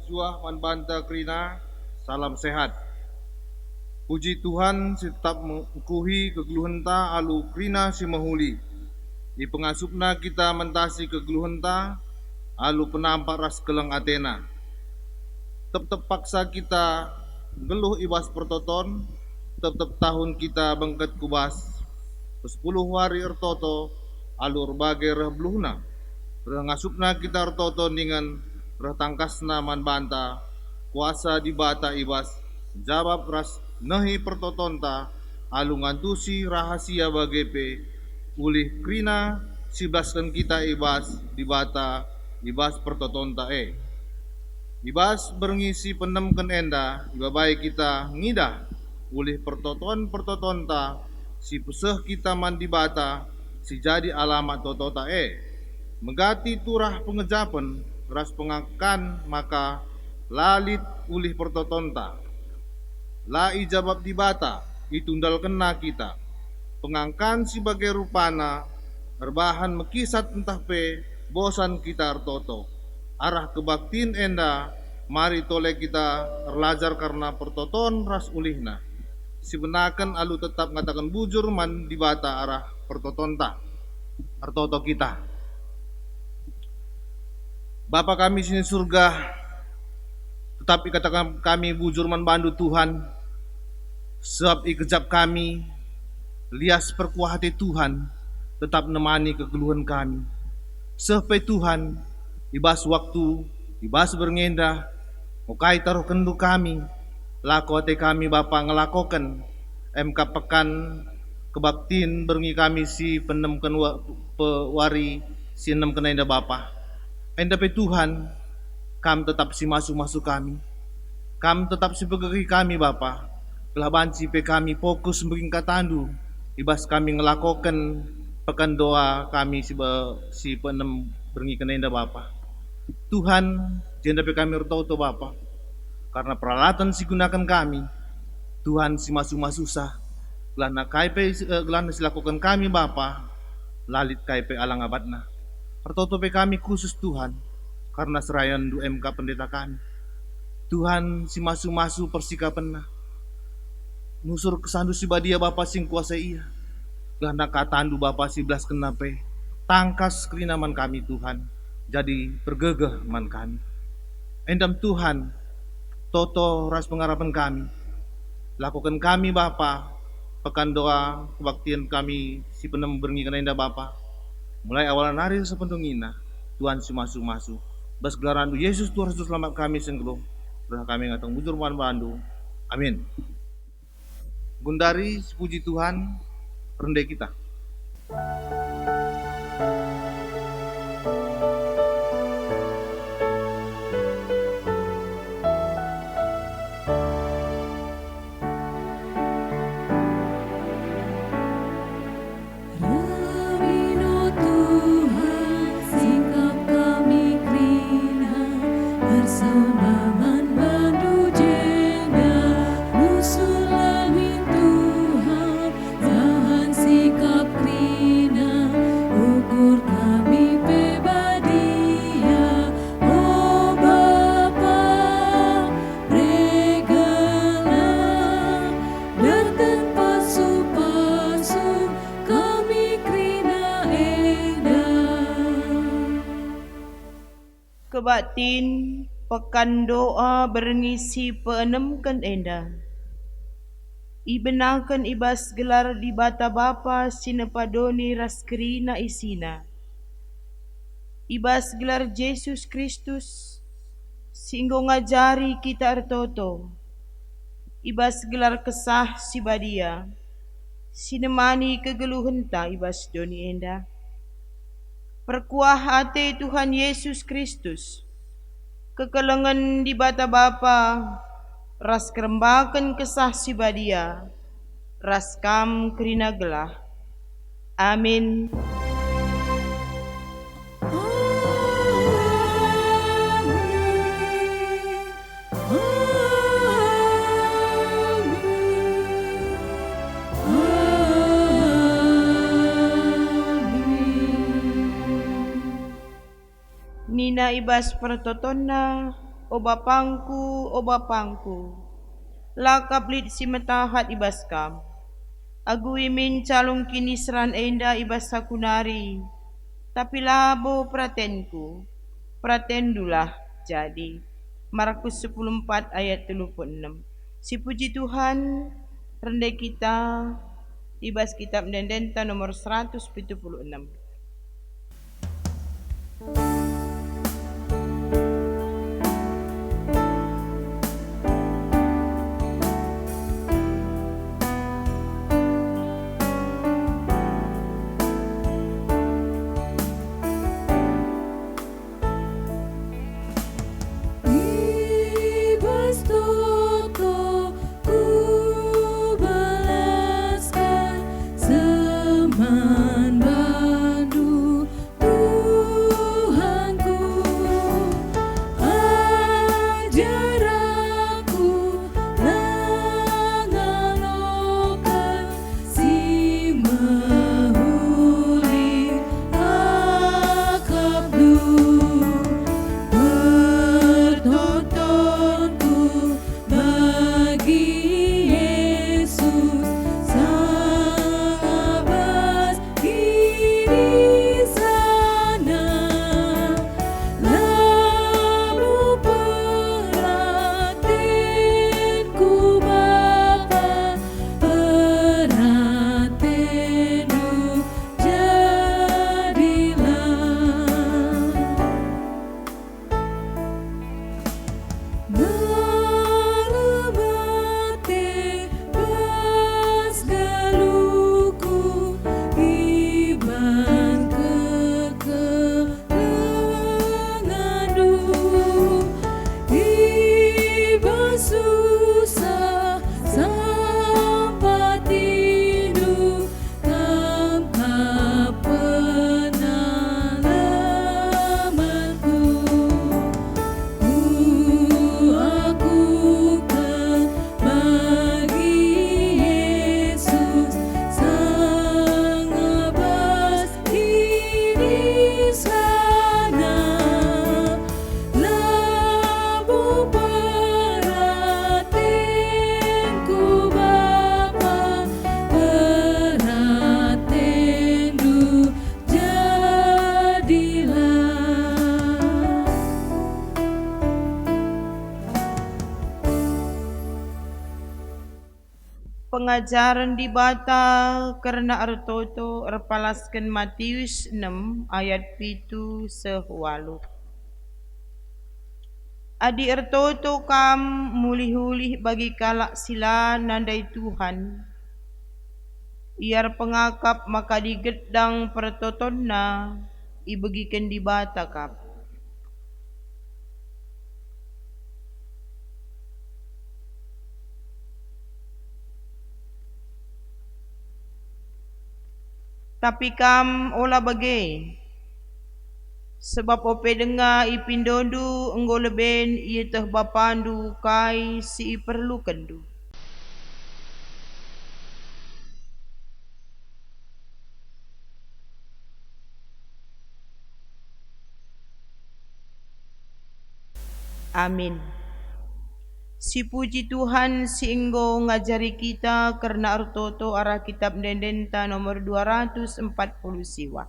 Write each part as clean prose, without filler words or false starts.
juah manbanta krina, salam sehat. Puji Tuhan tetap mengkuhi kegeluhenta alu krina si mahuli. Di pengasupna kita mentasi kegeluhenta alu penampak ras keleng Athena. Tetap paksa kita geluh ibas pertoton, tetap tahun kita bangkat kubas. 10 hari ertoto alur bagai reh bluhna. Reh ngasupna kita ertoto dengan reh tangkasna man banta, kuasa di bata ibas, jawab ras nahi pertotonta, alu ngantusi rahasia bagepe, ulih krina siblaskan kita ibas di bata ibas pertotonta Ibas berngisi penemken enda, ibabai kita ngidah, ulih pertoton-pertotonta, si peseh kita mandi bata, si jadi alamat totota Megati turah pengejapen, ras pengakan maka lalit ulih pertotonta. La ijabab di bata, itundal kena kita. Pengangkan sebagai rupana, erbahan mekisat entah pe, bosan kita ertoto. Arah kebaktin enda, mari tole kita erlajar karena pertoton ras ulihna. Sebenakan alu tetap ngatakan bujur man di bata arah pertotonta, ertoto kita. Bapa kami sini surga, tetap ikatakan kami bujur man bandu Tuhan, sebab ikejap kami, lias perkuah hati Tuhan, tetap nemani kegeluhan kami. Sampai Tuhan, ibas waktu, ibas berngendah, mukai taruh kendu kami, laku hati kami Bapa ngelakokan, MK pekan kebaktin berngi kami si penemkan pewari si enem kena indah Bapa. Enda pe Tuhan, kam tetap si masuk kami, kam tetap si pegeri kami Bapa, telah banci pe kami fokus bering katandu, ibas kami ngelakokan pekan doa kami si penem berngi kena indah Bapa. Tuhan, jenda pe kami urtau Bapa, karena peralatan si gunakan kami, Tuhan si masuk susah, gelana kaipe gelana silakukan kami Bapa, lalit kaipe alang abadna. Pertoto pe kami khusus Tuhan, karena serayan du MK pendeta kami. Tuhan si masu persikapan nusur kesandu si badia Bapa sing kuasa iya. Gelana katandu Bapa si belas kenape, tangkas kerinaman kami Tuhan, jadi bergegeh man kami. Endam Tuhan, toto ras pengharapan kami, lakukan kami Bapa, pekan doa kebaktian kami si penem berngi kena indah Bapa, mulai awalan hari sepentungina, Tuhan si masuk bas gelaran Yesus Tuhan Yesus selamat kami senggelum, berah kami ngatong bujur man bandu, amin. Gundari puji Tuhan, rendai kita. Kebaktin pekan doa berngisi peenemkan enda. Ibenahkan ibas gelar di bata Bapa sinepadoni raskerina isina. Ibas gelar Yesus Kristus singgo ngajari kita ertoto. Ibas gelar kesah si badia sinemani kegeluhenta ibas doni enda. Perkuah hati Tuhan Yesus Kristus, kekelengan di bata Bapa, ras kerembakan kesah si badia, ras kam kerina gelah. Amin. Nina ibas pertotonna, o bapangku, lakap lit si matahat ibaskam. Agu imin calung kinisran enda ibas sakunari, tapi labo pratendulah jadi. Markus 14 ayat 36. Si puji Tuhan, rendai kita ibas kitab Dendenta nomor 176. Pengajaran di bata karena artoto erpalaskan Matius 6 ayat pitu sehualu. Adi ertoto kam mulih-hulih bagi kalak sila nandai Tuhan. Iar pengakap maka digedang pertotonna ibegikan di bata kap. Tapi kam ola bagai sebab ope dengar ipindondu enggo leben ia teh bapandu kai si perlukandu. Amin. Si puji Tuhan si enggo ngajari kita karena artoto arah kitab Dendenta nomor 240 siwa.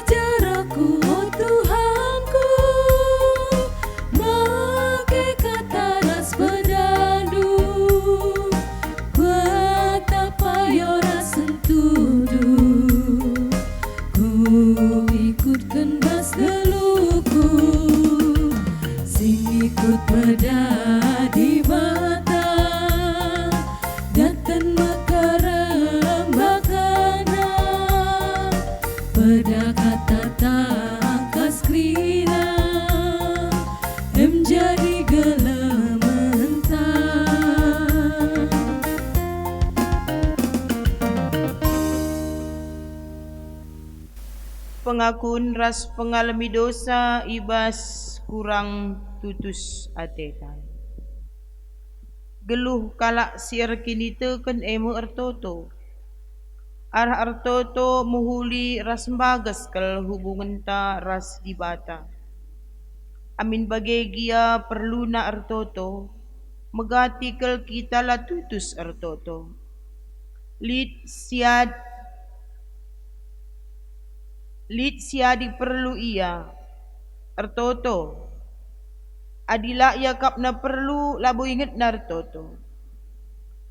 Ajar aku, oh Tuhanku, pengakun ras pengalami dosa ibas kurang tutus atetan. Geluh kalak siar kinita kan emo artoto. Arah artoto muhuli ras bagas kal hubungan ta ras dibata. Amin bagegia perlu na artoto, megati kal kita la tutus artoto. Lid siadi perlu ia artoto. Adila yakap na perlu labo ingat na artoto.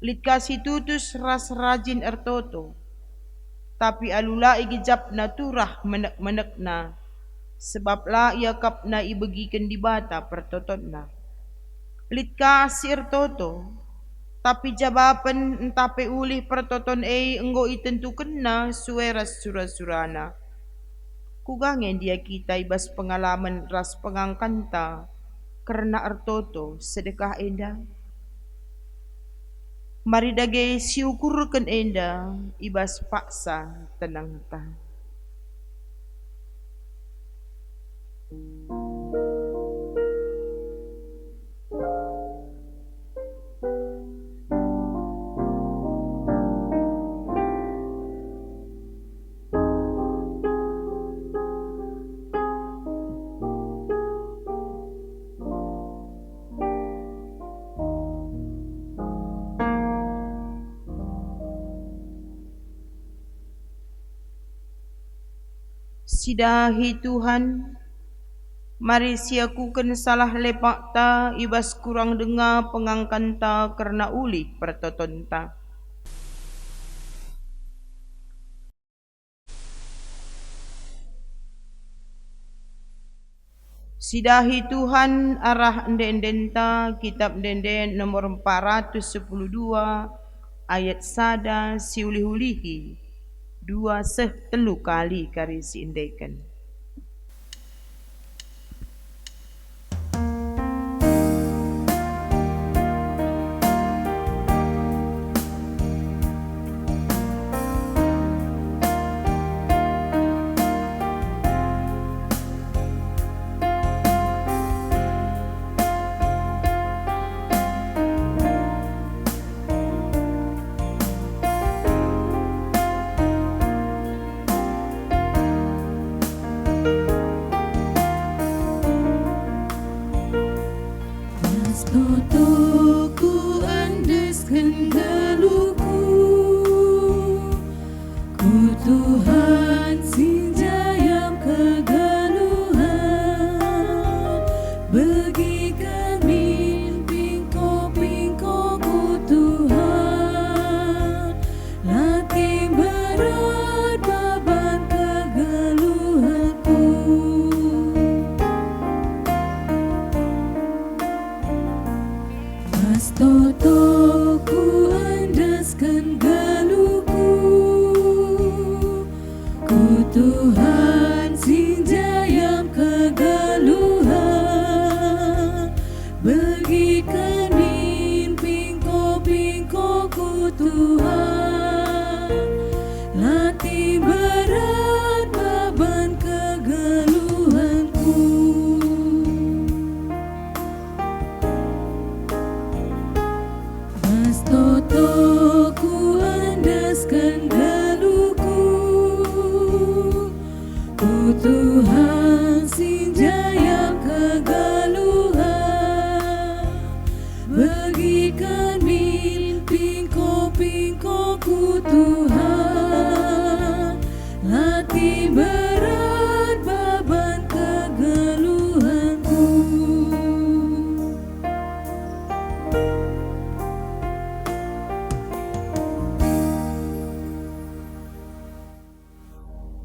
Lid kasih tutus ras rajin artoto. Tapi alula igijap na turah menek na. Sebab la yakap na ibagikan di bata pertotot na. Lid kasih artoto. Tapi jawaban entape ulih pertoton enggo itentukan na sueras surana. Kugangen dia kita ibas pengalaman ras pengangkanta karena artoto sedekah enda. Mari dage siukurkan enda ibas paksa tenang ta. Sidahi Tuhan, mari siakukan salah lepak ta ibas kurang dengar pengangkan ta karena ulih pertoton ta. Sidahi Tuhan arah enden ta kitab enden nomor 412 ayat sada siulih-ulihi. 2 kali kari sindekan. Totoku andeskan geluhku, ku Tuhan sinjayam kegeluhan, bagikan pingko ku Tuhan, latih berat beban kegeluhanku. Totoku andaskan geluhku, ku Tuhan sinjayam kegeluhan, bagikan pingko ku Tuhan, latih berat beban kegeluhanku. Totoku andaskan geluhku, ku Tuhan sinjayam kegeluhan, bagikan pingko ku Tuhan, latih berat beban kegeluhanku.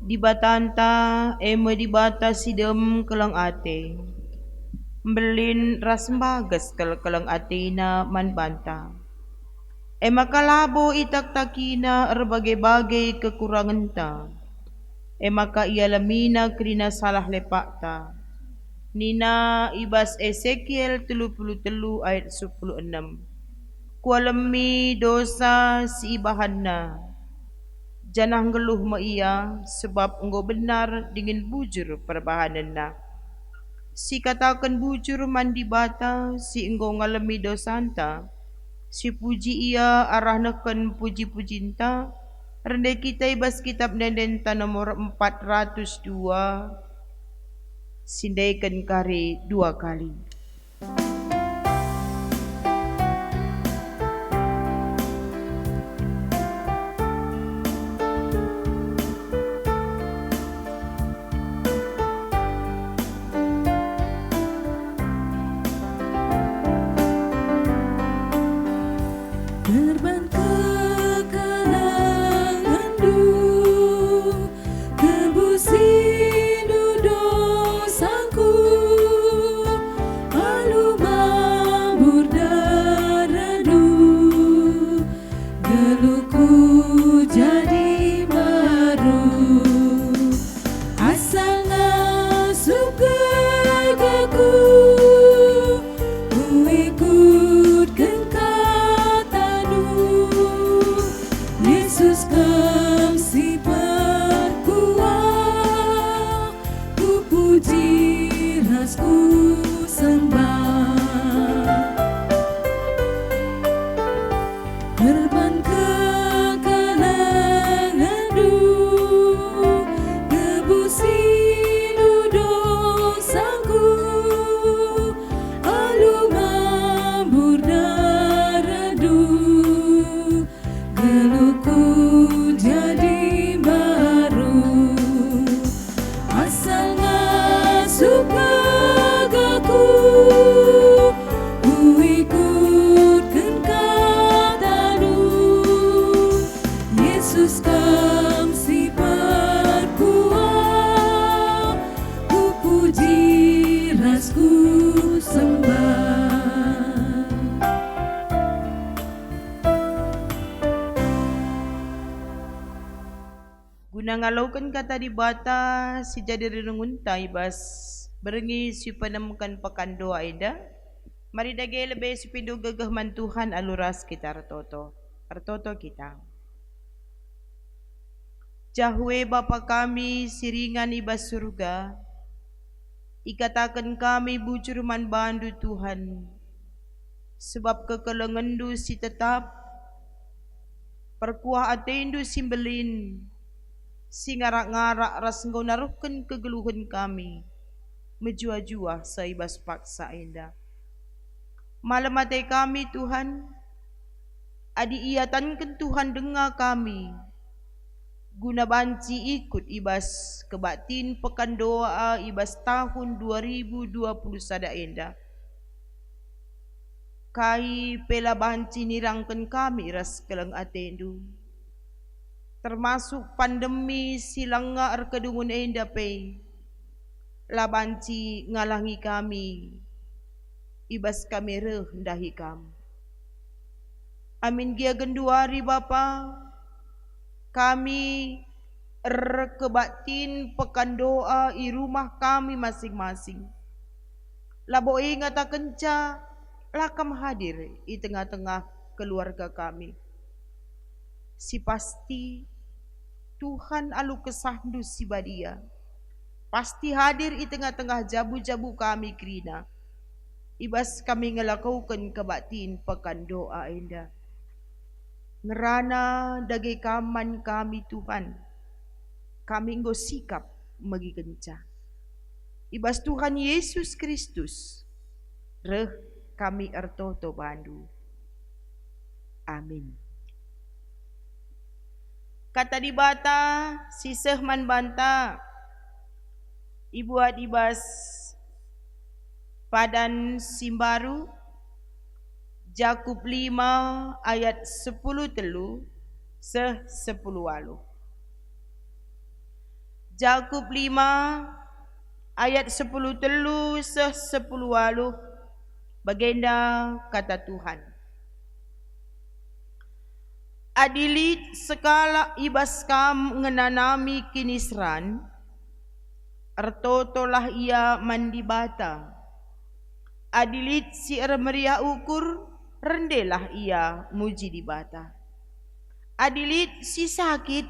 Di batanta eme di bata sidem kelang ate. Berlin ras bagas kelang ate na man banta. Ema kalabo itak takina erbagai-bagai kekurangan ta. Ema ka ialamina krina salah lepak ta. Nina ibas Ezekiel 33 ayat 16. Kualemi dosa si ibahanna. Janah ngeluh ma ia sebab engkau benar dengan bujur perbahanan na. Si katakan bujur mandi bata si engkau ngalami dosanta. Si puji ia arah neken puji-pujinta. Rendah kita ibas kitab Nendenta nomor 402. Sindaikan kari 2 kali. Terbang ke kalangan du, tebusi duduk sangku, alu mabur daradu, geluku jadi baru, asal ngasup gagaku, ku ikutkan katamu, Yesus kamsi perkuah, ku puji rasku sembah. Terbang ke kalangan du, tebusi duduk sangku, alu mabur daradu, geluku jadi baru, asal ngasup gagaku, ku ikutkan katamu, Yesus kamsi perkuah, ku puji rasku sembah. Guna ngalaukan kata di bata si jadi renungun taibas berengi si penemukan pekan doa ida. Mari dagay lebih si pindu gagah man Tuhan aluras kita artoto kita. Jahwe Bapa kami siringan ibas surga, ikatakan kami bujur man bandu Tuhan, sebab kekelengendu si tetap, perkuah atendu simbelin, si ngarak-ngarak ras engkau naruhkan kegeluhan kami, menjua-jua saibas paksa indah. Malam hati kami Tuhan, adi iatankan Tuhan dengar kami, guna banci ikut ibas kebatin pekan doa ibas tahun 2020 sada indah. Kai pela banci nirangkan kami ras kelang atendu, termasuk pandemi silanga kedungun indah pe, labanci ngalangi kami, ibas kami rendahi kam. Amin gia genduari Bapa, kami kebatin pekan doa i rumah kami masing-masing. Labo ingat kenca lakam hadir i tengah-tengah keluarga kami. Si pasti Tuhan alu kesandu si badia, pasti hadir i tengah-tengah jabu-jabu kami krina. Ibas kami ngelakaukan kebatin pekan doa indah. Ngerana dagay kaman kami Tuhan, kami engkau sikap magi kenca. Ibas Tuhan Yesus Kristus, reh kami ertoto bandu. Amin. Kata di bata, si sehman banta, ibu adibas padan simbaru, Jakub 5 ayat 10 telu, 10 walu. Jakub 5 ayat 10 telu, 10 walu, bagenda kata Tuhan. Adilit sekala ibas kam ngenanami kinisran, ertotolah ia mandi bata. Adilit si ermeria ukur, rendelah ia muji di bata. Adilit si sakit,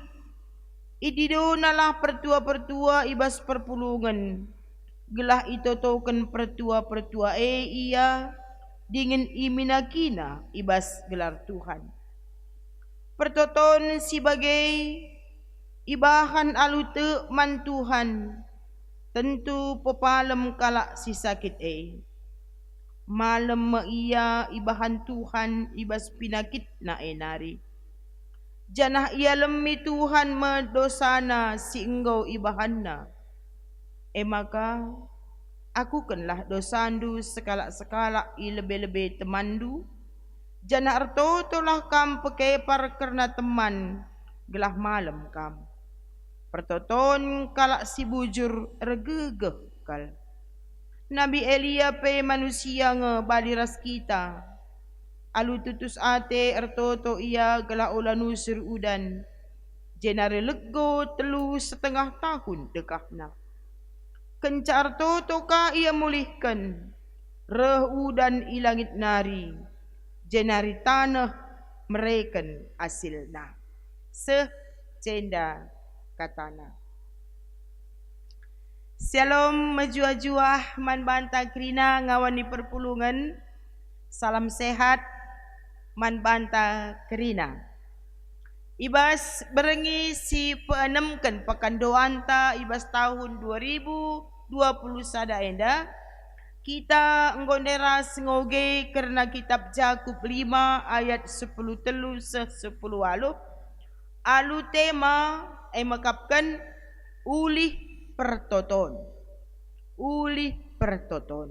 Ididonalah pertua-pertua ibas perpulungan. Gelah itotoken pertua-pertua ia dingin iminakina ibas gelar Tuhan. Pertoton sebagai ibahan alute man Tuhan. Tentu pepalem kalak si sakit Malam ia ibahan Tuhan ibas pinakit na nari. Janah ia lemi Tuhan medosana si engkau ibahanna. Maka aku kenlah dosandu sekalak-sekalak i lebih-lebih temandu. Janah erto tolah kam pekepar kerana teman gelah malam kam. Pertoton kalak si bujur regegeh kal. Nabi Elia pe manusia nge baliras kita. Alu tutus ate ertoto ia gelah olah nusur udan. Jenare lego 3,5 tahun dekahna. Kencar toto ka ia mulihkan. Reh udan ilangit nari. Jenari tanah mereken hasilna. Secenda katana. Shalom majua-juah man banta krina ngawani perpulungan. Salam sehat man banta kerina. Ibas berengi si peenemkan pekan doanta ibas tahun 2020 sada enda. Kita nggonderas ngoge karena kitab Jakub 5 ayat 10 telu 10 alu. Alu tema makapkan ulih pertoton. Ulih pertoton.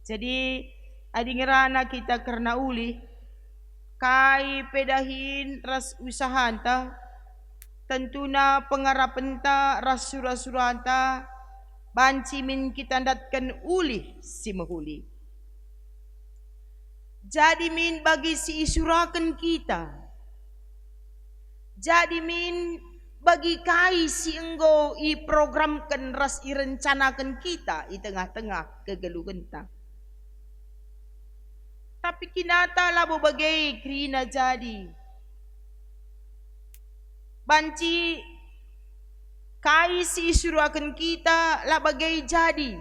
Jadi adi ngerana kita karena ulih kai pedahin ras usahanta tentuna pengarapenta ras surah-surahanta banci min kita datkan ulih si mahuli. Jadi min bagi si isurakan kita. Jadi min bagi kai si enggo i programkan ras i rencanakan kita i tengah-tengah kegelugenta. Tapi kinata labo bagai krina jadi. Banci kai si isuruakan kita la bagai jadi.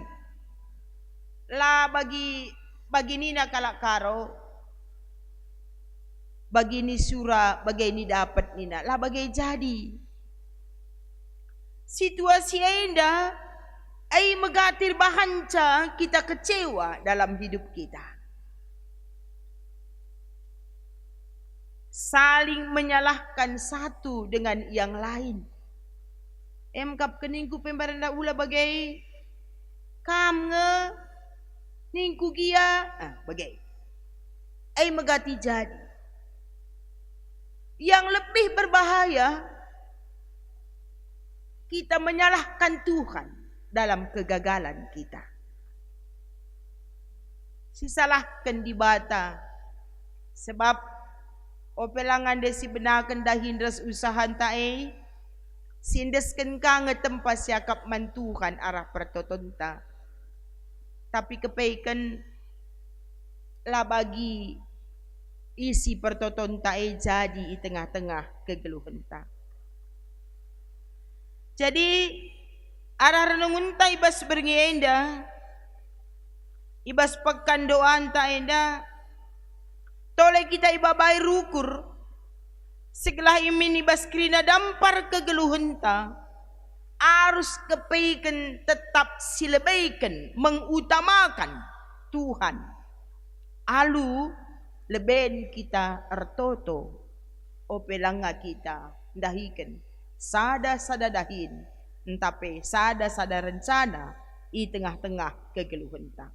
La bagi nina kalak karo. Bagi ni surah, bagi ni dapat nina. La bagai jadi. Situasi indah ai megatir bahanca kita kecewa dalam hidup kita. Saling menyalahkan satu dengan yang lain. Kap keningku pembaranda ula bagai kam nge ningku gia bagai ai megati jadi. Yang lebih berbahaya kita menyalahkan Tuhan dalam kegagalan kita. Sisalahkan di bata sebab opelangan desi benakan dahindras usahan tae sindesken ka ngetempas yakap man Tuhan arah pertotonta. Tapi kepaikan la bagi isi pertotonta jadi di tengah-tengah kegeluhenta. Jadi arah renungunta ibas berngienda ibas pekan doan ta enda toleh kita ibabai rukur segala imin ibas krina dampar kegeluhenta harus kepaikan tetap silebaikan mengutamakan Tuhan. Alu leben kita ertoto opelanga kita dahikan sada-sada dahin entape sada-sada rencana i tengah-tengah kegeluhenta.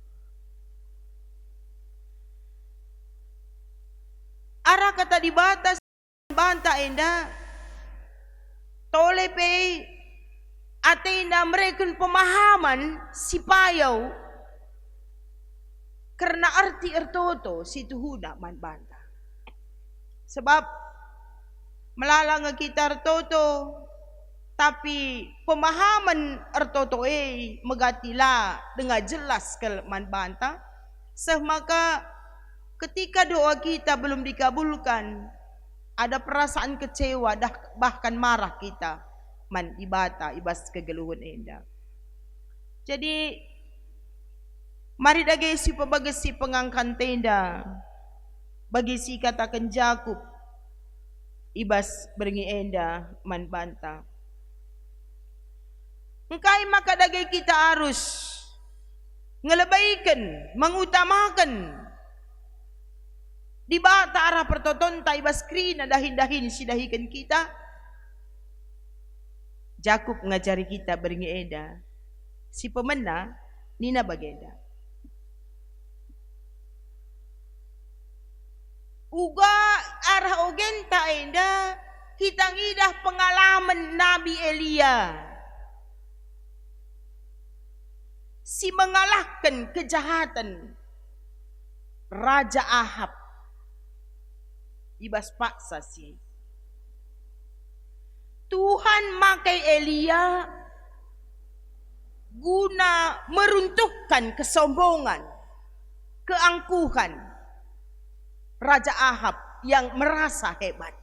Arah kata di batas banta enda tolepe atenda mereka pemahaman si payau karena arti ertoto si tuhuna man banta. Sebab melalang kita ertoto tapi pemahaman ertoto megatila dengan jelas ke man banta. Semaka ketika doa kita belum dikabulkan, ada perasaan kecewa, bahkan marah kita. man ibata ibas kegeluhun enda. Jadi mari dagay si pabagasi pengangkan tenda bagi si katakan Jakub ibas berengi enda man banta. Engkai maka dagay kita harus ngelebaikan, mengutamakan di bata arah pertoton tay baskri na dahin-dahin sidahikan kita. Jakub ngajari kita berengi eda si pemena nina bagenda. Uga arah ogen ta enda kita ngidah pengalaman Nabi Elia. Si mengalahkan kejahatan Raja Ahab ibas paksa si Tuhan makai Elia guna meruntuhkan kesombongan, keangkuhan Raja Ahab yang merasa hebat.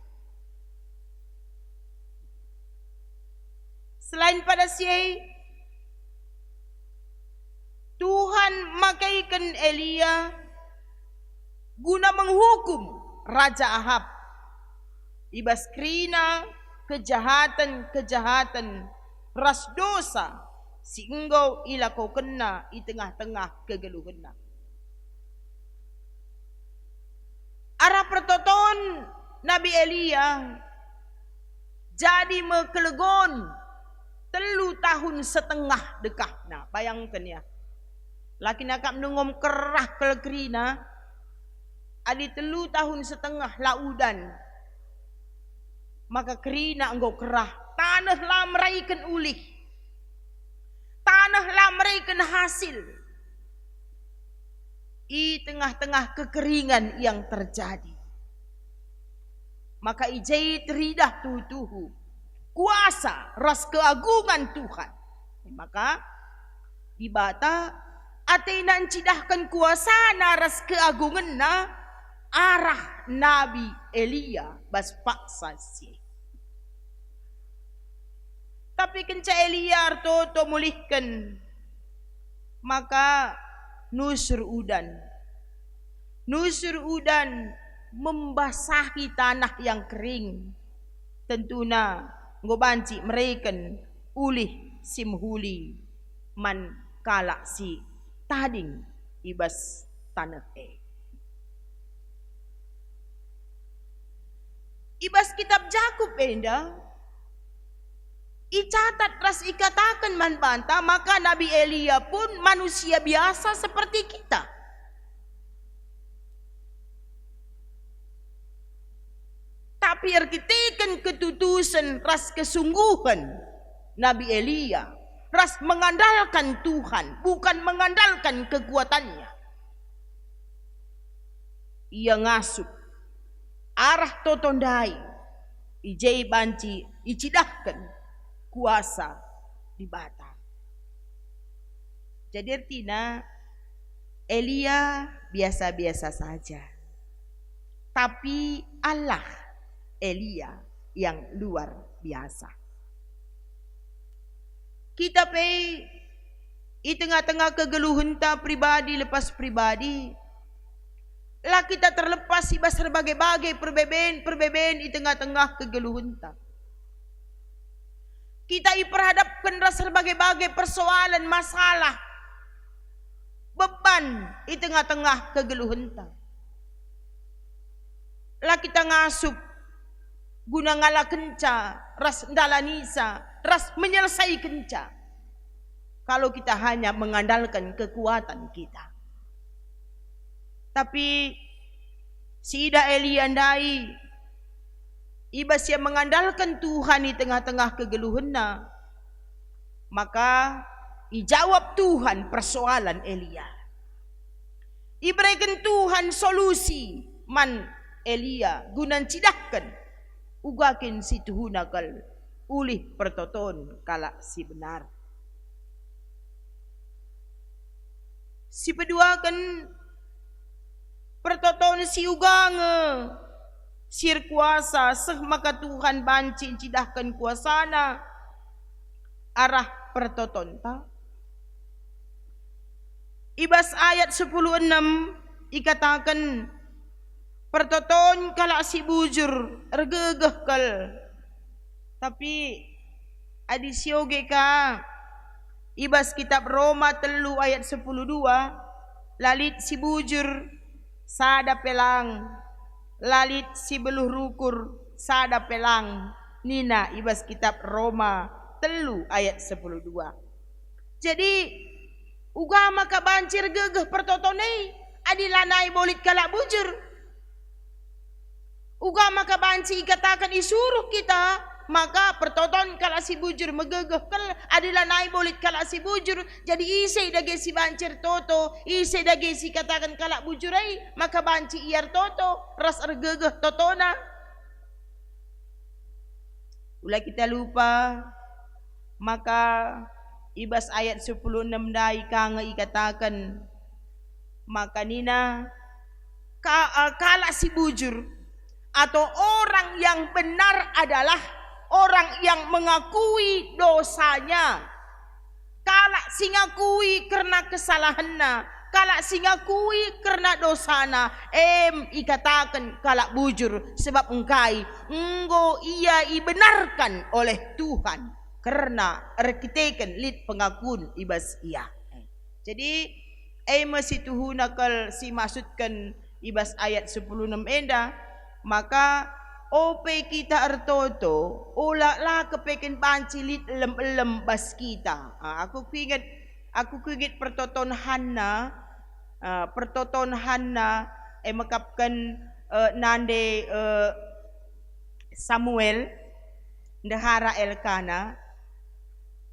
Selain pada si Tuhan makaikan Elia guna menghukum Raja Ahab ibas krina kejahatan ras dosa si engkau ilako kena di tengah-tengah kegeluhena. Arah pertoton Nabi Elia jadi mekelegon 3 tahun setengah dekahna. Bayangkan ya. Laki nakap nungom kerah kelekrina adi 3 tahun setengah laudan. Maka kerina engkau kerah. Tanahlah meraikan ulih. Tanahlah meraikan hasil. Di tengah-tengah kekeringan yang terjadi. Maka ijai teridah tuhu kuasa ras keagungan Tuhan. Maka ibata atainan cidahkan kuasa naras keagungan na arah Nabi Elia bas paksa si. Tapi kenca Elia artoto mulihkan maka nusur udan membasahi tanah yang kering. Tentuna ngobanci mereken ulih simhuli man kalak si tading ibas tanah ibas kitab Jakub enda icatat ras ikatakan man banta maka Nabi Elia pun manusia biasa seperti kita. Tapi arkitekan ketutusan ras kesungguhan Nabi Elia ras mengandalkan Tuhan bukan mengandalkan kekuatannya. Ia ngasup arah totondai ijai banci icidahkan kuasa di bata. Jadi artinya Elia biasa-biasa saja. Tapi Allah Elia yang luar biasa. Kita di tengah-tengah kegeluhan ta pribadi lepas pribadi. Lah kita terlepas ibas berbagai-bagai perbeben di tengah-tengah kegeluhan ta. Kita diperhadapkan rasa berbagai-bagai persoalan, masalah, beban di tengah-tengah kegeluhan ta. Lah kita ngasup guna ngalah kenca, ras ndalanisa, ras menyelesai kenca. Kalau kita hanya mengandalkan kekuatan kita. Tapi si Ida Elia ndai ibas yang mengandalkan Tuhan di tengah-tengah kegeluhanna, maka dijawab Tuhan persoalan Elia. Iberikan Tuhan solusi man Elia gunan cidahkan ugakin si tuhunakal ulih pertoton kala si benar. Si kedua kan pertoton si ugange sir kuasa seh maka Tuhan banci cidahkan kuasana arah pertotonta. Ibas ayat 10:6 ikatakan pertoton kala si bujur ergegeh kal. Tapi adi sioge ka ibas kitab Roma 3 ayat 10:2 lalit si bujur sada pelang, lalit si beluh rukur sada pelang. Nina ibas kitab Roma 3 ayat 10:2. Jadi ugama ka bancir gegeh pertotone adilanai bolit kalak bujur. Ugama ka banci ikatakan isuruh kita, maka pertoton kalak si bujur megegeh kal adilanai bolit kalak si bujur. Jadi ise dage si bancir toto, ise dage si katakan kalak bujurai, maka banci iar toto ras ergegeh totona. Ulah kita lupa, maka ibas ayat 10:6 dai kanga ikatakan maka nina kala si bujur atau orang yang benar adalah orang yang mengakui dosanya. Kala si ngakui karena kesalahannya, kala si ngakui karena dosana, ikatakan kala bujur sebab engkai enggo ia ibenarkan oleh Tuhan karena rekiteken lid pengakuan ibas ia. Jadi masih tuhuna kal si maksudkan ibas ayat 10:6 enda, maka ope kita ertoto ula lah kepeken banci lid elem bas kita. Aku keinget pertoton Hanna, makapkan nande Samuel ndahara Elkana.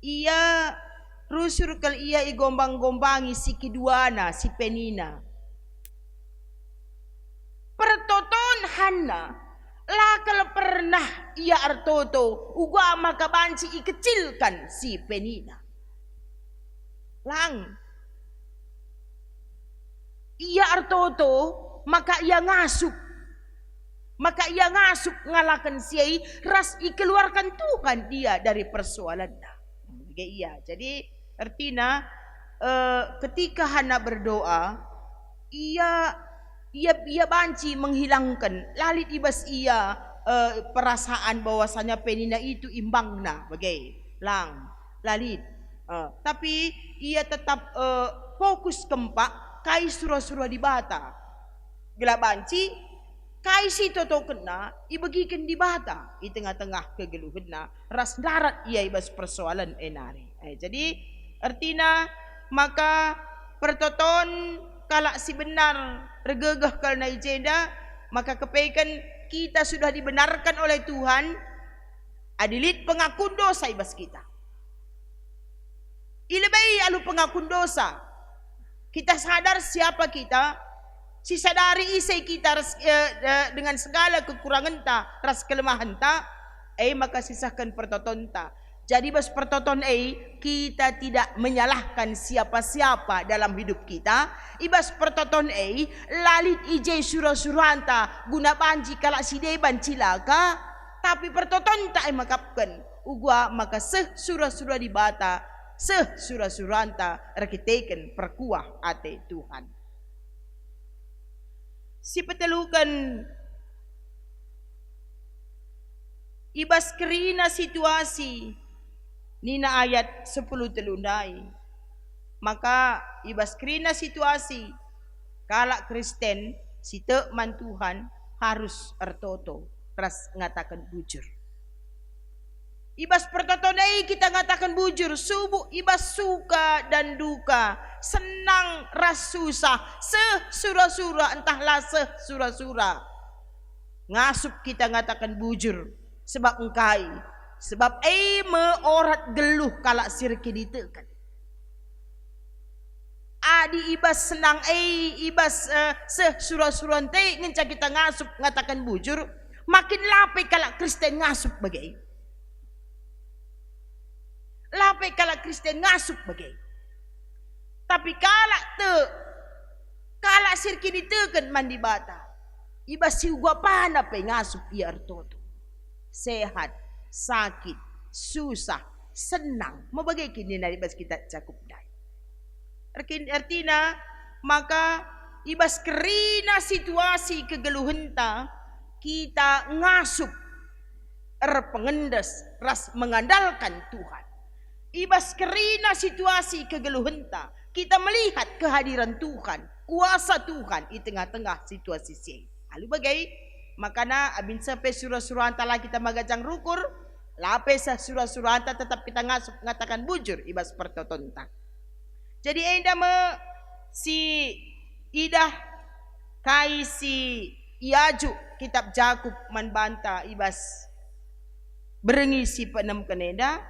Ia rusur kal ia igombang-gombangi si Kiduana, si Penina. Pertoton Hanna lakal pernah ia artoto ugama kabanci ikecilkan si Penina. Lang ia artoto maka ia ngasup ngalakan siai ras ikeluarkan Tuhan dia dari persoalannya. Iya, jadi artinya ketika Hana berdoa, ia banci menghilangkan lalit ibas ia perasaan bahwasanya Penina itu imbangna bagai lang lalit. Tapi ia tetap fokus kempak kai surah-surah di bata. Gela banci kai si toto kena ibagikan di bata di tengah-tengah kegeluhna ras darat ia ibas persoalan enari. Jadi artinya maka pertoton kalak si benar regegeh kal naijeda, maka kepaikan kita sudah dibenarkan oleh Tuhan adilit pengakun dosa ibas kita. Ilebay alu pengakun dosa. Kita sadar siapa kita, si sadari isai kita dengan segala kekurangan ta, ras kelemahan ta, maka sisahkan pertoton ta. Jadi bas pertoton kita tidak menyalahkan siapa-siapa dalam hidup kita. Ibas pertoton lalit ije surah-suranta guna banji kalak si deban cilaka, tapi pertoton tak makapkan ugwa maka surah-surah di bata surah-suranta rekiteken perkuah ate Tuhan. Si petelukan ibas kerina situasi nina ayat 10 telundai, maka ibas kerina situasi kalak Kristen si teman Tuhan harus ertoto ras ngatakan bujur. Ibas pertotonai kita ngatakan bujur, subuh ibas suka dan duka, senang ras susah, surah-surah entahlah surah-surah. Ngasup kita ngatakan bujur sebab engkai, sebab meorat geluh kalak sirki ditekan. Adi ibas senang ibas surah-surah ente ngenca kita ngasup ngatakan bujur, makin lape kalak Kristen ngasup bagai. Lape kalak Kristen ngasup bagai. Tapi kalak sirki ditekan mandi bata. Ibas si gua pana pe ngasup ia artoto. Sehat, sakit, susah, senang mau bagi kini nari bas kita cakup dai artina maka ibas kerina situasi kegeluhenta kita ngasup pengendes ras mengandalkan Tuhan. Ibas kerina situasi kegeluhenta kita melihat kehadiran Tuhan, kuasa Tuhan di tengah-tengah situasi sih. Lalu bagai makana abin sampai surah-surah antara kita magajang rukur lapesa surah-surah antara tetap kita ngatakan bujur ibas pertotonta. Jadi enda si idah kai si iaju kitab Jakub manbanta ibas berengisi penem keneda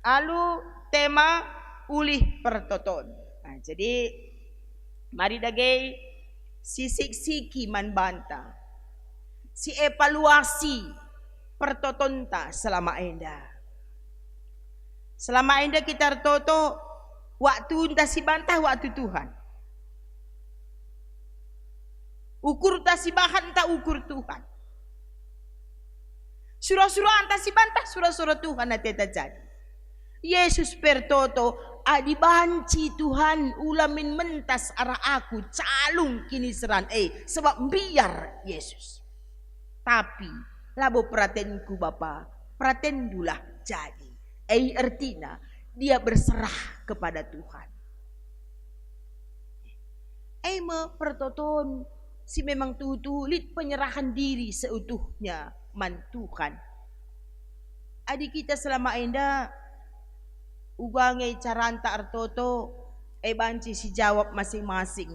alu tema ulih pertoton. Nah, jadi mari dagay sisik-siki manbanta si evaluasi pertotonta selama enda kita toto waktu entah si bantah waktu Tuhan ukur tak si bahan tak ukur Tuhan surah-surah entah si bantah surah-surah Tuhan nanti terjadi Yesus pertoto adi banci Tuhan ulamin mentas arah aku calung kini seran sebab biar Yesus tapi labo pratenku Bapa pratendulah jadi artinya dia berserah kepada Tuhan me pertoton si memang tulit penyerahan diri seutuhnya man Tuhan adik kita selama enda ubangai caranta artoto banci si jawab masing-masing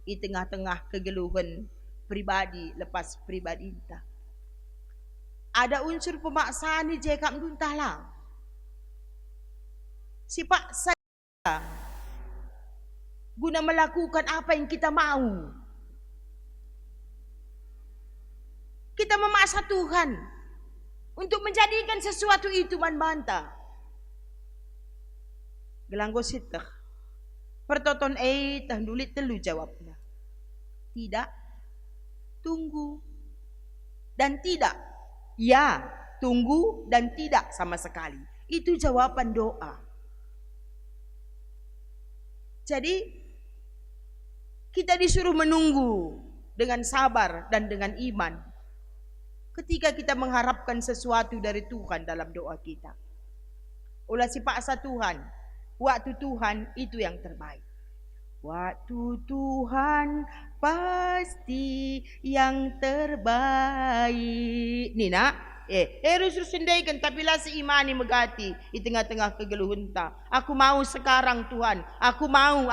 di tengah-tengah kegeluhan pribadi lepas pribadi entah ada unsur pemaksaan di jekam duntah lah si pak saya guna melakukan apa yang kita mau kita memaksa Tuhan untuk menjadikan sesuatu itu manbanta gelanggo sitah pertoton tahdulit telu jawabnya tidak tunggu dan tidak ya tunggu dan tidak sama sekali itu jawaban doa jadi kita disuruh menunggu dengan sabar dan dengan iman ketika kita mengharapkan sesuatu dari Tuhan dalam doa kita ulah si paksa Tuhan waktu Tuhan itu yang terbaik waktu Tuhan pasti yang terbaik Nina harus sendaikan tapi lah si imani megati di tengah-tengah kegeluhunta aku mau sekarang Tuhan aku mau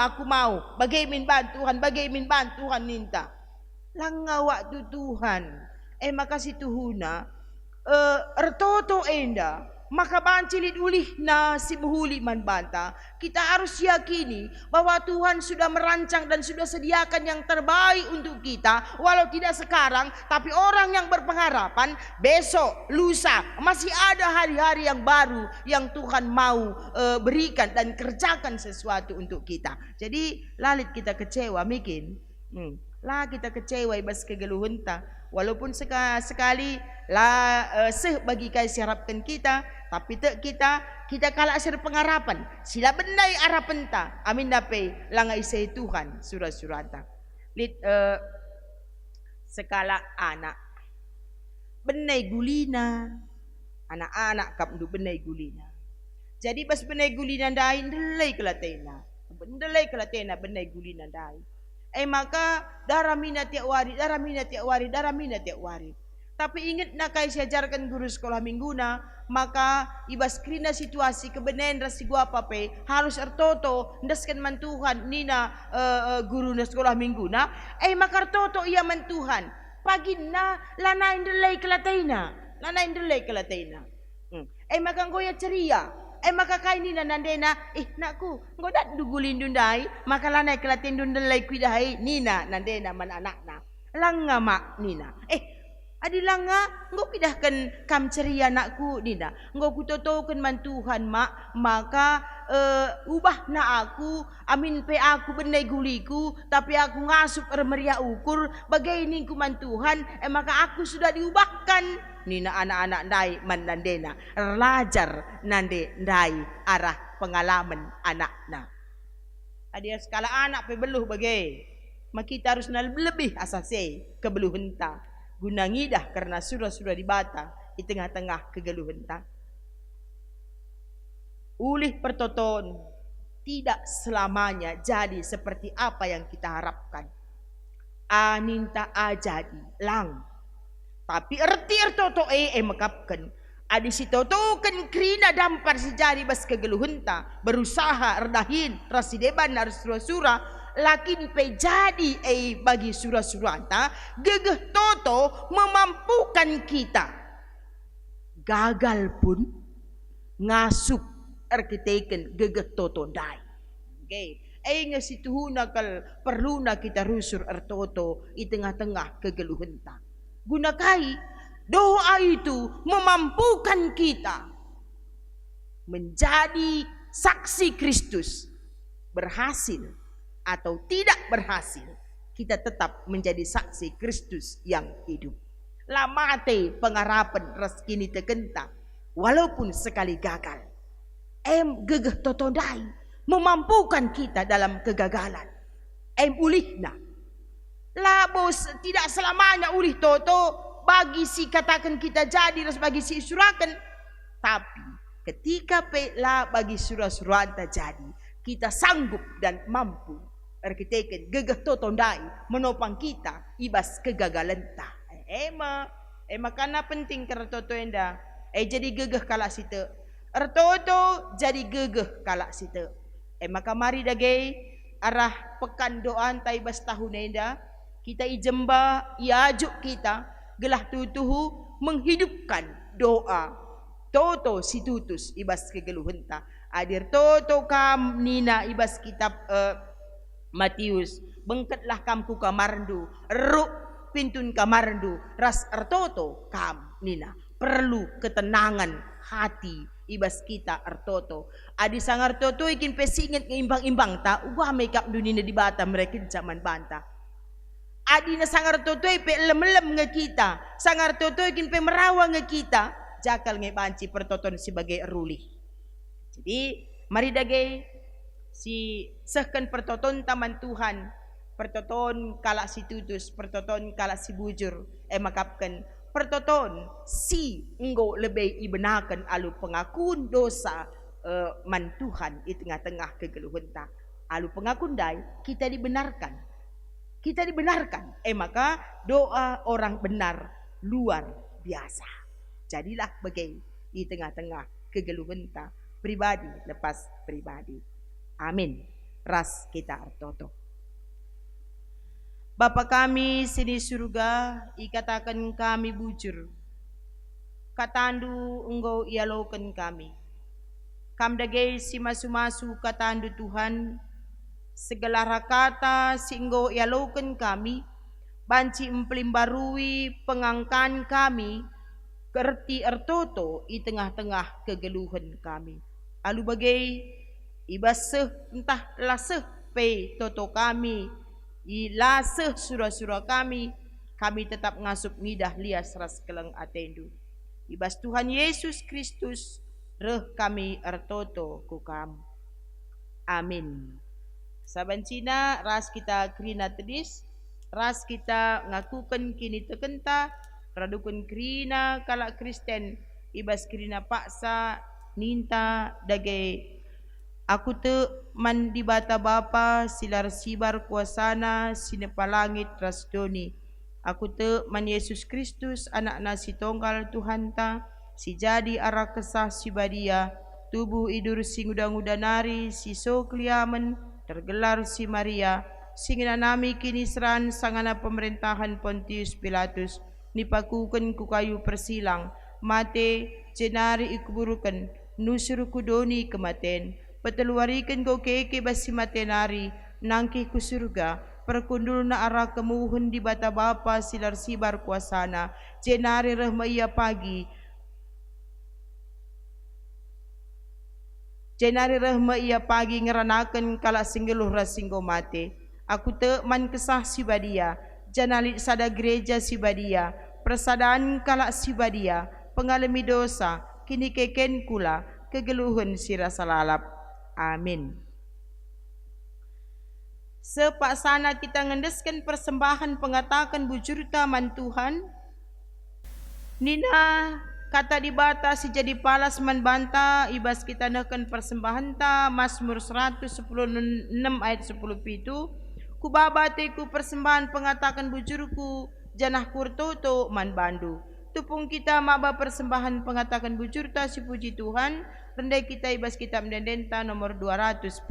bagaimana Tuhan bagaimana Tuhan minta langga waktu Tuhan makasih Tuhuna ertoto enda maka bancilit ulih na si buhuli manbanta kita harus yakini bahwa Tuhan sudah merancang dan sudah sediakan yang terbaik untuk kita walau tidak sekarang tapi orang yang berpengharapan besok lusa masih ada hari-hari yang baru yang Tuhan mau berikan dan kerjakan sesuatu untuk kita jadi lalit kita kecewa mungkin lah kita kecewa ibas kegeluhunta walaupun sekali lah bagi kai harapkan kita tapi kita kalah asir pengharapan sila bendai harapan ta amin dape langa isai Tuhan surah-surah sekala anak benai gulina anak-anak kapdu benai gulina jadi pas benai gulina dai ndelai kelatena benai gulina dai maka darah minat tiap wari tapi ingat nak kai siajarkan guru sekolah mingguna maka ibas krina situasi kebenaran rasi gua pape harus ertoto ndaskan mantuhan nina guru na sekolah mingguna maka ertoto ia mantuhan pagina lanain delay kelataina maka ngoya ceria maka kai nina nandena nakku ngodat dugulin dundai maka lanai kelatin dundalai kuidai nina nandena man anakna langa mak nina adilah nga nggo pidahkan kam ceria anakku nina nggo kutotokan man Tuhan mak maka ubah na aku, amin pe aku benai guliku, tapi aku ngasup meria ukur, bagaini kuman Tuhan, maka aku sudah diubahkan. Nina anak-anak ndai mandandena, relajar nande ndai arah pengalaman anakna. Adia skala anak pe beluh bagai, maka kita harus lebih asase kebeluh henta. Guna ngidah karena sudah dibata di tengah-tengah kegeluh henta. Ulih pertoton tidak selamanya jadi seperti apa yang kita harapkan. Aninta ajadi lang. Tapi erti ertoto makapkan. Adi si totokan krina dampar si jadi bas kegeluhunta. Berusaha erdahin rasideban harus surah-surah. Lakin pe jadi bagi surah-suranta. Gegeh toto memampukan kita. Gagal pun ngasup arkiteken gegeh toto dai. Okay. Ngasituhuna kal perlu na kita rusur ertoto di tengah-tengah kegeluhunta. Gunakai doa itu memampukan kita menjadi saksi Kristus. Berhasil atau tidak berhasil, kita tetap menjadi saksi Kristus yang hidup. Lamate pengarapan rezeki tekenta walaupun sekali gagal. Gegeh totodai memampukan kita dalam kegagalan. Ulihna. Labos tidak selamanya ulih toto bagi si katakan kita jadi terus bagi si surakan. Tapi ketika pela bagi surah-surah jadi, kita sanggup dan mampu arkiteken gegeh totondai menopang kita ibas kegagalan ta. Karena penting karena toto enda. Jadi gegeh kalak situ. Ertoto jadi gegeh kalak situ. Maka mari dagay arah pekan doan taibas tahun enda. Kita ijemba iajuk kita gelah tutuhu menghidupkan doa toto situtus ibas kegeluhenta. Adir toto kam nina ibas kitab Matius. Bengketlah kamku kamarndu, eruk pintun kamarndu, ras ertoto kam nina. Perlu ketenangan hati ibas kita ertoto. Adi sangar toto ikin pesingit ngeimbang-imbang ta. Wah makeup dunia di bata mereka zaman banta. Adi na sangar toto pe lem-lem nge kita. Sangar toto ikin pe merawang nge kita. Jakal nge banci pertoton sebagai eruli. Jadi mari dagay si sehkan pertoton taman Tuhan. Pertoton kalak si tutus, pertoton kalak si bujur. Makapkan pertoton si enggo lebih ibenakan alu pengakuan dosa man Tuhan di tengah-tengah kegeluhunta. Alu pengakuan dai kita dibenarkan. Kita dibenarkan. Maka doa orang benar luar biasa. Jadilah bagai di tengah-tengah kegeluhunta pribadi lepas pribadi. Amin. Ras kita artoto. Bapa kami sini surga, ikatakan kami bujur. Katandu engkau ialokan kami. Kamdagay si masu-masu katandu Tuhan. Segala rakata si engkau ialokan kami. Banci emplimbarui pengangkan kami. Kerti ertoto i tengah-tengah kegeluhan kami. Alu bagai ibaseh entah laseh pe toto kami. I laseh surah-surah kami tetap ngasup ngidah lias ras keleng atendu. Ibas Tuhan Yesus Kristus reh kami ertoto ku kamu. Amin. Saban Cina ras kita krina tedis, ras kita ngakukan kini tekenta, radukun krina kalak Kristen, ibas krina paksa ninta dagay. Aku te man di bata bapa silar sibar kuasana sinepalangit rasdoni. Aku te man Yesus Kristus anak nasi tonggal Tuhan ta si jadi arah kesah si badia tubuh idur si ngudang-udanari si sokliamen tergelar si Maria singina nami kini seran sangana pemerintahan Pontius Pilatus nipakuken ku kayu persilang mate jenari ikuburuken nusur kudoni kematen peteluarikan kau keke basi matenari nangki ku surga perkundul na arah kemuhun di bata bapa silar sibar kuasana jenari rahmaya pagi Jenari rahma ia pagi ngeranakan kala singgeluh rasinggo mate. Aku te man kesah si badia, janalit sada gereja si badia, persadaan kala si badia, pengalami dosa, kini keken kula, kegeluhun si rasa lalap. Amin. Sepaksana kita ngendeskan persembahan pengatakan bujur taman Tuhan. Nina kata dibatasi jadi palas man banta ibas kita nakan persembahan ta Mazmur 116 ayat 10 pitu. Ku babate ku persembahan pengatakan bujurku janah kurtoto man bandu. Tupung kita maba persembahan pengatakan bujur ta si puji Tuhan. Rendai kita ibas kita mendendenta nomor 270.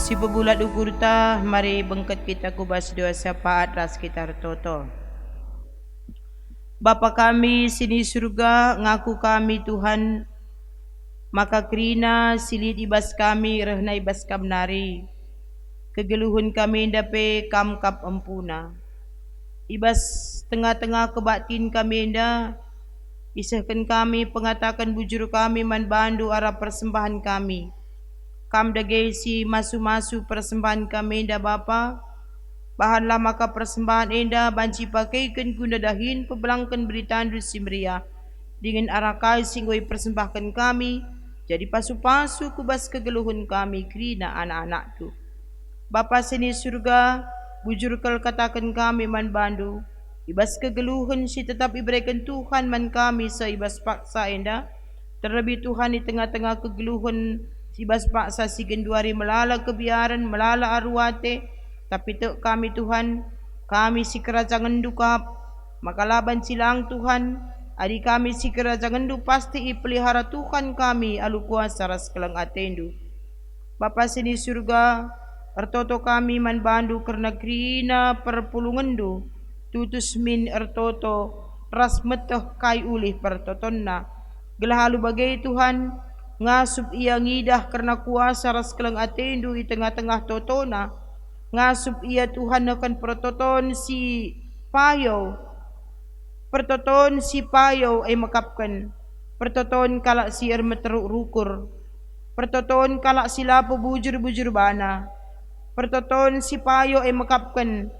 Si pebulat ukur ta, mari bengket kita kubas dosa paat ras kita toto. Bapa kami sini surga, ngaku kami Tuhan, maka kerina silid ibas kami rehna ibas kam nari. Kegeluhun kami dape kam kap empuna. Ibas tengah-tengah kebatin kami indah, isahkan kami pengatakan bujur kami man bandu arah persembahan kami. Kam dagay si masu-masu persembahan kami indah Bapa. Bahanlah maka persembahan indah banci pakaikan guna dahin pebelangkan beritaan si meriah. Dengan arakai singgoy persembahkan kami. Jadi pasu-pasu kubas kegeluhun kami kerina anak-anak tu. Bapa sini surga, bujur kal katakan kami man bandu. Ibas kegeluhun si tetap iberikan Tuhan man kami seibas paksa indah. Terlebih Tuhan di tengah-tengah kegeluhun ibas paksa si genduari melala kebiaran, melala arwate. Tapi tek kami Tuhan, kami si kerajaan dukap. Maka laban silang Tuhan, adik kami si kerajaan du pasti ipelihara Tuhan kami alu kuasa ras kelang atendu. Bapa sini surga, ertoto kami man bandu karena krina perpulungan du. Tutus min ertoto ras metoh kai ulih pertotonna. Gelah alu bagai Tuhan, ngasup ia ngidah karena kuasa ras kelang atendu di tengah-tengah totona. Ngasup ia Tuhan akan pertoton si payo. Pertoton si payo ay makapkan. Pertoton kalak si ermeteruk rukur. Pertoton kalak si lapo bujur-bujur bana. Pertoton si payo ay makapkan.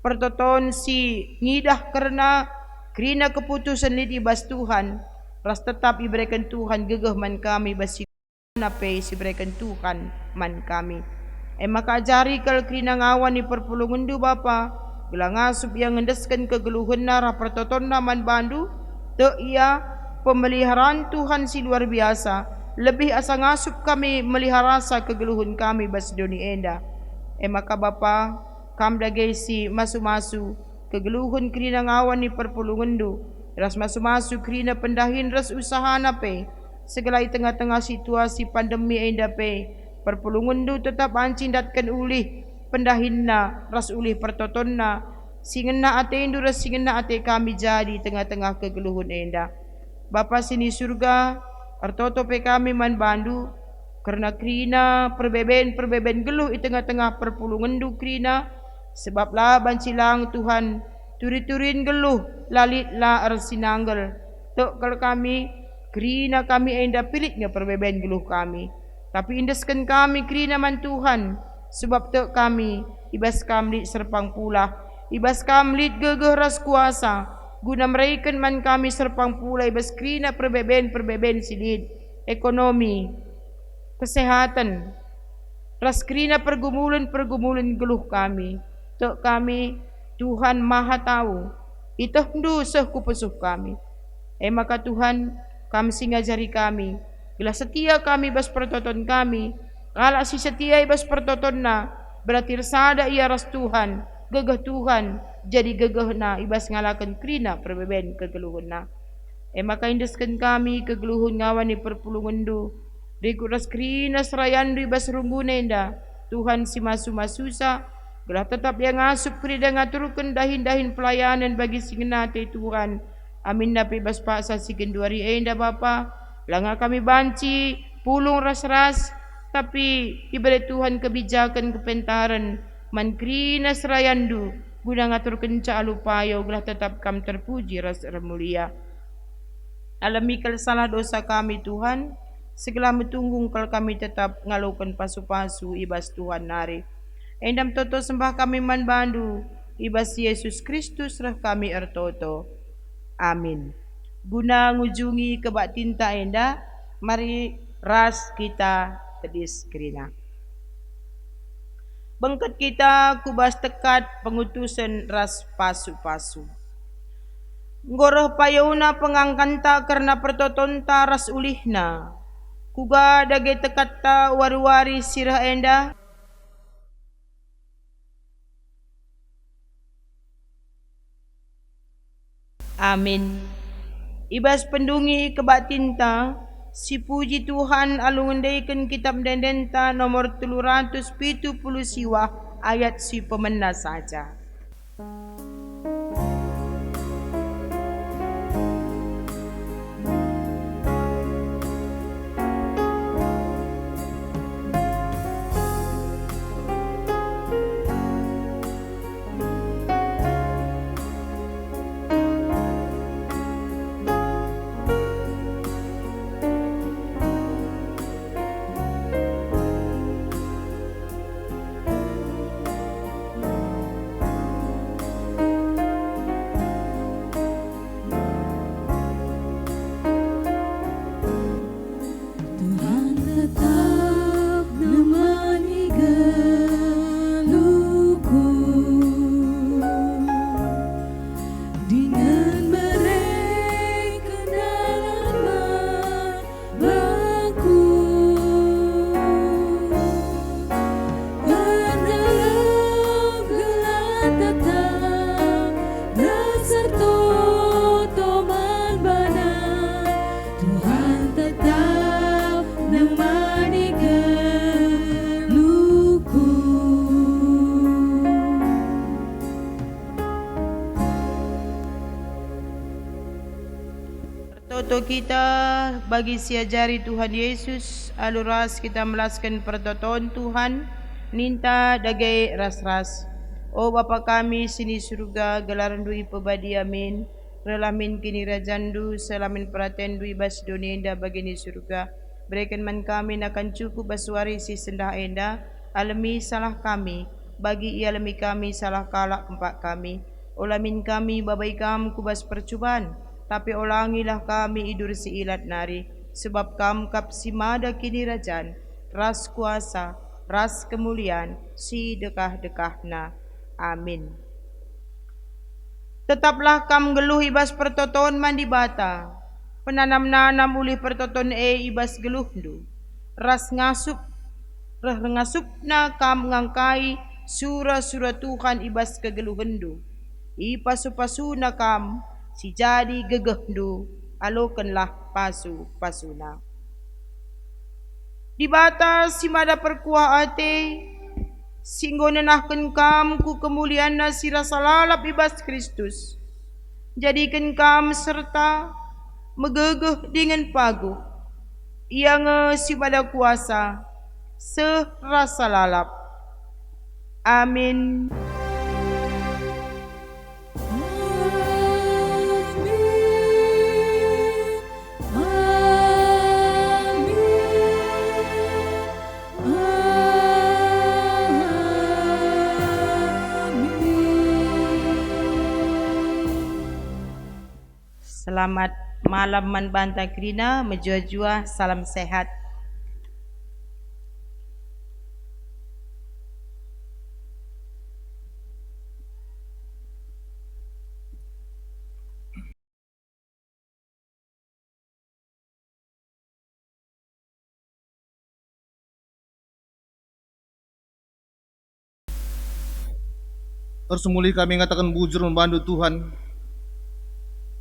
Pertoton si ngidah karena krina keputusan lidi bas Tuhan. Ras tetap iberikan Tuhan gegah man kami basi nape si berikan Tuhan man kami. Maka ajari kal krina ngawan ni perpulungan du Bapa. Bila ngasup yang ngendeskan kegeluhan narah pertoton naman bandu. Te ia pemeliharaan Tuhan si luar biasa. lebih asa ngasup kami melihara rasa kegeluhun kami bas dunia enda. Maka Bapa, kam dagesi masu-masu kegeluhun kerina ngawan ni perpulungandu, ras masu-masu kerina pendahin ras usaha nape, segala di tengah-tengah situasi pandemi enda pe, perpulungandu tetap ancin datkan ulih pendahinna ras ulih pertotonna, singena ate indu ras singena ate kami jadi tengah-tengah kegeluhun enda. Bapa sini surga, artoto pe kami man bandu, karena krina perbeben geluh di tengah-tengah perpulungandu krina, sebablah bancilang Tuhan turi-turin geluh lalit la arsinanggal. Tok kalau kami krina kami enda pilihnya perbeben geluh kami, tapi indeskan kami krina man Tuhan, sebab tok kami ibas kamlit serpang pula, ibas kamlit gegeh ras kuasa, guna meraikan man kami serpang pula ibas krina perbeben silid, ekonomi, kesehatan, ras krina pergumulan geluh kami. Tok kami Tuhan Maha tahu, itu hendu seh kupesuh kami. Maka Tuhan kami singajari kami, bila setia kami bas pertoton kami, kalau si setia ibas pertotonna, berarti resada ia ras Tuhan, gegeh Tuhan, jadi gegeh na ibas ngalakan krina perbeben kegeluhun na. Maka indeskan kami kegeluhun ngawan ni perpulungandu, rikuras krina serayandu ibas rungunenda, Tuhan si masu-masusa, gelah tetap yang ngasup krida ngaturkan dahin-dahin pelayanan bagi singenate Tuhan. Amin napi bas paksa si kenduari enda Bapa, langa kami banci, pulung ras-ras, tapi ibarat Tuhan kebijakan kepentaran, man krina serayandu, guna ngaturkan caalupayo, gelah tetap kami terpuji ras remulia. Alamikal salah dosa kami Tuhan, segala metunggung kalau kami tetap ngalukan pasu-pasu ibas Tuhan nari. Endam toto sembah kami man bandu, ibas Yesus Kristus rah kami ertoto. Amin. Guna ngujungi kebak tinta enda, mari ras kita tedis kerina. Bengket kita kubas tekat pengutusan ras pasu-pasu. Ngoroh payuna pengangkanta karena pertotonta ras ulihna. Kuga dage tekat ta wari-wari sirah enda. Amin. Ibas pendungi kebak tinta, si puji Tuhan alungendaikan kitab dendenta nomor 370 siwah ayat si pemena saja. Tuhan tetap menemani geluhku dengan mereka dalam bangku, karena gelap datang rasa totoman badan. Tuhan tetap menemani geluhku. Pertoto kita bagi siajari Tuhan Yesus, aluras kita melaskan pertoton Tuhan, ninta dagai ras-ras. O Bapa kami sini surga, gelaran dui pebadi amin. Relamin kini rajandu, selamin peraten dui bas dunia indah bagi ni surga. Berikan man kami akan cukup baswari si sendah enda, alami salah kami, bagi alami kami salah kalak empat kami. Olamin kami babai kam kubas percubaan, tapi ulangilah kami idur si ilat nari, sebab kam kap si mada kini rajan, ras kuasa, ras kemuliaan, si dekah-dekahna. Amin. Tetaplah kam geluh ibas pertoton mandi bata, penanam-nanam ulih pertoton ibas geluhndu. Ras ngasupna kam ngangkai sura-sura Tuhan ibas kegeluhendu. Ipasu-pasuna kam si jadi gegehndu alokenlah pasu-pasuna. Di batas si mada perkuah ate singgo nenahken kam ku kemuliaan si rasa lalap ibas Kristus. Jadikan kam serta megegeh dengan paguh yang si mada kuasa serasa lalap. Amin. Selamat malam man bantang krina, menjua-jua, salam sehat. Tersemuli kami ngatakan bujur membantu Tuhan.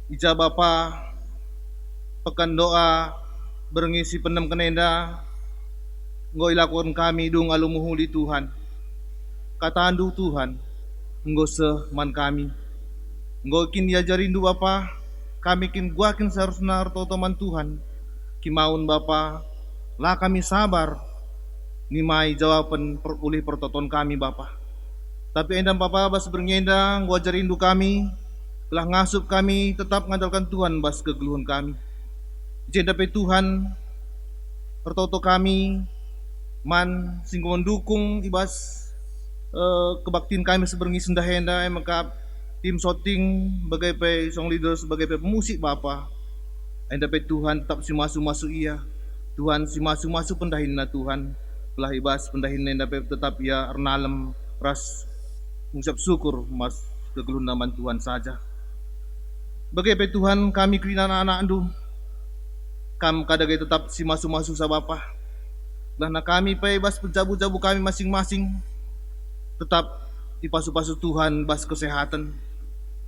Ija Bapa pekan doa berngisi pendem kenenda nggo ilakukan kami dung alumuhuli Tuhan. Katandu Tuhan nggo seman kami. Nggo kin diajarindu Bapa, kami kin guakin seharusnya artotoman Tuhan. Kimaun Bapa, lah kami sabar nimai jawaban ulih pertoton kami Bapa. Tapi endam Bapa bas berngenda nggo ajarindu kami, telah ngasup kami tetap mengandalkan Tuhan bas kegeluhan kami. Jenda pe Tuhan pertoto kami man singgo mendukung ibas kebaktian kami sebengi sendahenda maka tim shooting bagai pe song leader sebagai pe pemusik Bapa. Enda pe Tuhan tetap si masu iya. Tuhan si masu pendahinna Tuhan. Telah ibas pendahinna enda pe tetap ia ernalem ras mengucap syukur mas kegeluhan naman Tuhan saja. Bagai pe Tuhan kami krina anak-anak andu kam kadagai tetap si masu sa Bapa. Lah na kami pe bas penjabu-jabu kami masing-masing tetap dipasu-pasu Tuhan bas kesehatan.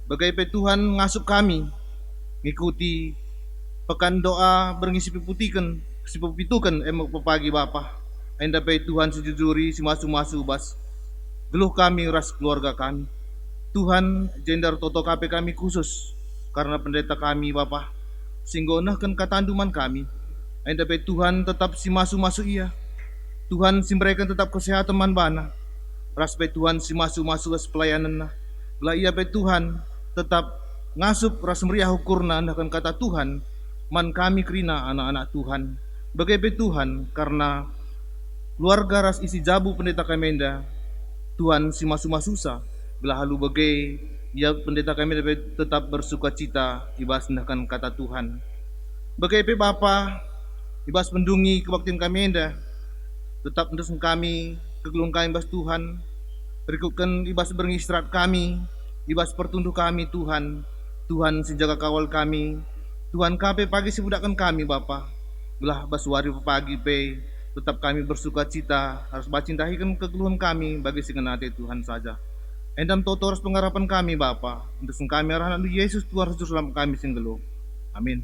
Bagai pe Tuhan ngasup kami ngikuti pekan doa berngisi piputikan si pepitukan emak pepagi Bapa. Enda pe Tuhan sejujuri si masu bas geluh kami ras keluarga kami. Tuhan jendar toto kape kami khusus karena pendeta kami Bapa, singgo nahken katanduman kami. Enda pe Tuhan tetap si masu iya. Tuhan si mereka tetap kesehatan man bana. Ras pe Tuhan si masu ras pelayanan nah. Lah iya pe Tuhan tetap ngasup ras meriah ukurna nahken kata Tuhan man kami krina anak-anak Tuhan. Bagai pe Tuhan karena keluarga ras isi jabu pendeta kamenda Tuhan si masu sa belah halu bagai ya pendeta kami dapat tetap bersuka cita ibas nahkan kata Tuhan. Bagai pe Bapa ibas mendungi kebaktian kami enda tetap mendusung kami kegelung kami ibas Tuhan. Berikutkan ibas beristirahat kami ibas pertunduh kami Tuhan. Tuhan senjaga kawal kami. Tuhan kape pagi sibudakan kami Bapa. Belah bas wari pagi pe tetap kami bersuka cita harus bacintahikan kegeluhan kami bagi singenate Tuhan saja. Endam totoros pengharapan kami Bapa, untuk kami arahan Yesus Tuhan Rasul kami singgelo. Amin.